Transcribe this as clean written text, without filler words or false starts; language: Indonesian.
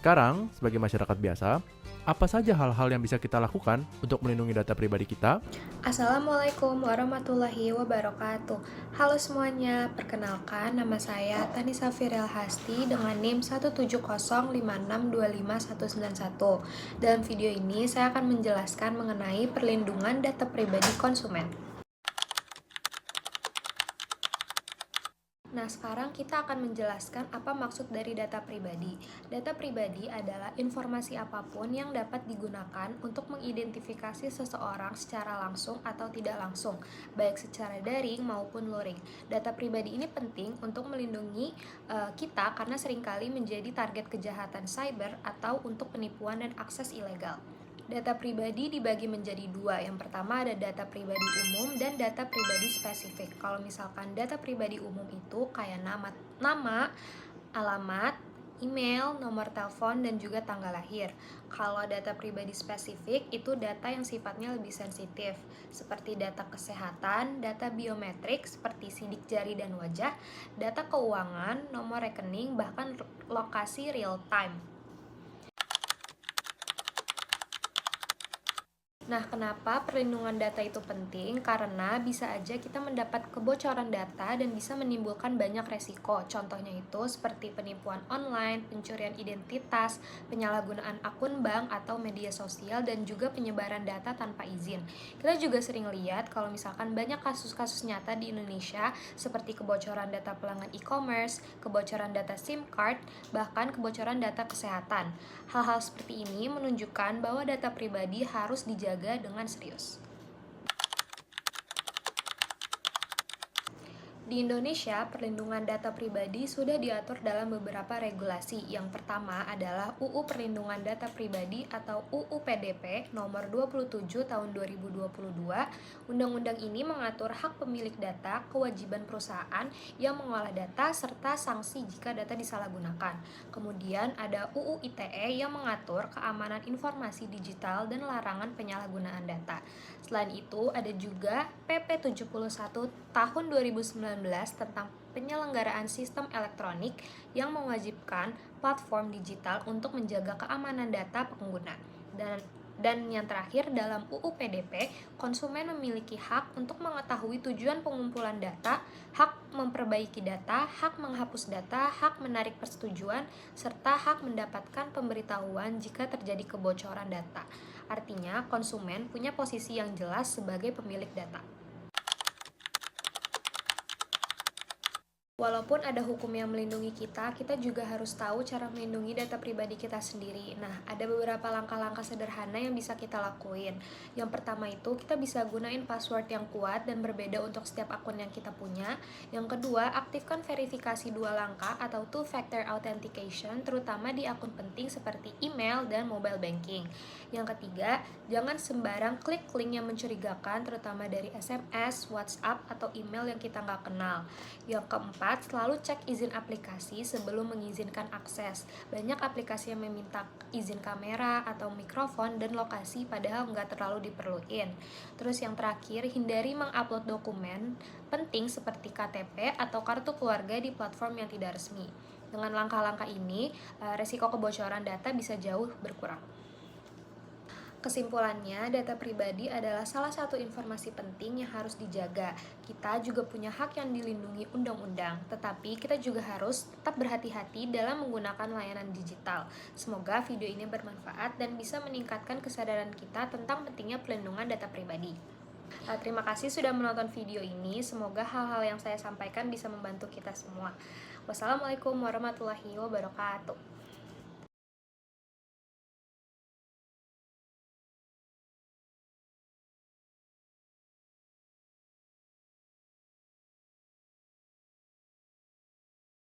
Sekarang, sebagai masyarakat biasa, apa saja hal-hal yang bisa kita lakukan untuk melindungi data pribadi kita? Assalamualaikum warahmatullahi wabarakatuh. Halo semuanya, perkenalkan nama saya Tanisa Firel Hasti dengan NIM 17056255191. Dalam video ini saya akan menjelaskan mengenai perlindungan data pribadi konsumen. Nah, sekarang kita akan menjelaskan apa maksud dari data pribadi. Data pribadi adalah informasi apapun yang dapat digunakan untuk mengidentifikasi seseorang secara langsung atau tidak langsung, baik secara daring maupun luring. Data pribadi ini penting untuk melindungi kita karena seringkali menjadi target kejahatan cyber atau untuk penipuan dan akses ilegal. Data pribadi dibagi menjadi dua. Yang pertama ada data pribadi umum dan data pribadi spesifik. Kalau misalkan data pribadi umum itu kayak nama, alamat, email, nomor telepon, dan juga tanggal lahir. Kalau data pribadi spesifik itu data yang sifatnya lebih sensitif, seperti data kesehatan, data biometrik seperti sidik jari dan wajah, data keuangan, nomor rekening, bahkan lokasi real time. Nah, kenapa perlindungan data itu penting? Karena bisa aja kita mendapat kebocoran data dan bisa menimbulkan banyak resiko. Contohnya itu seperti penipuan online, pencurian identitas, penyalahgunaan akun bank atau media sosial, dan juga penyebaran data tanpa izin. Kita juga sering lihat kalau misalkan banyak kasus-kasus nyata di Indonesia seperti kebocoran data pelanggan e-commerce, kebocoran data SIM card, bahkan kebocoran data kesehatan. Hal-hal seperti ini menunjukkan bahwa data pribadi harus dijaga dengan serius. Di Indonesia, perlindungan data pribadi sudah diatur dalam beberapa regulasi. Yang pertama adalah UU Perlindungan Data Pribadi atau UU PDP nomor 27 tahun 2022. Undang-undang ini mengatur hak pemilik data, kewajiban perusahaan yang mengolah data, serta sanksi jika data disalahgunakan. Kemudian ada UU ITE yang mengatur keamanan informasi digital dan larangan penyalahgunaan data. Selain itu, ada juga PP 71 tahun 2019 tentang penyelenggaraan sistem elektronik yang mewajibkan platform digital untuk menjaga keamanan data pengguna. Dan yang terakhir dalam UU PDP, konsumen memiliki hak untuk mengetahui tujuan pengumpulan data, hak memperbaiki data, hak menghapus data, hak menarik persetujuan, serta hak mendapatkan pemberitahuan jika terjadi kebocoran data. Artinya, konsumen punya posisi yang jelas sebagai pemilik data. Walaupun ada hukum yang melindungi kita, kita juga harus tahu cara melindungi data pribadi kita sendiri. Nah, ada beberapa langkah-langkah sederhana yang bisa kita lakuin. Yang pertama itu, kita bisa gunain password yang kuat dan berbeda untuk setiap akun yang kita punya. Yang kedua, aktifkan verifikasi dua langkah atau two-factor authentication, terutama di akun penting seperti email dan mobile banking. Yang ketiga, jangan sembarang klik link yang mencurigakan, terutama dari SMS, WhatsApp, atau email yang kita nggak kenal. Yang keempat, selalu cek izin aplikasi sebelum mengizinkan akses. Banyak aplikasi yang meminta izin kamera atau mikrofon dan lokasi padahal nggak terlalu diperluin. Terus yang terakhir, hindari mengupload dokumen penting seperti KTP atau kartu keluarga di platform yang tidak resmi. Dengan langkah-langkah ini, resiko kebocoran data bisa jauh berkurang. Kesimpulannya, data pribadi adalah salah satu informasi penting yang harus dijaga. Kita juga punya hak yang dilindungi undang-undang, tetapi kita juga harus tetap berhati-hati dalam menggunakan layanan digital. Semoga video ini bermanfaat dan bisa meningkatkan kesadaran kita tentang pentingnya pelindungan data pribadi. Terima kasih sudah menonton video ini. Semoga hal-hal yang saya sampaikan bisa membantu kita semua. Wassalamualaikum warahmatullahi wabarakatuh.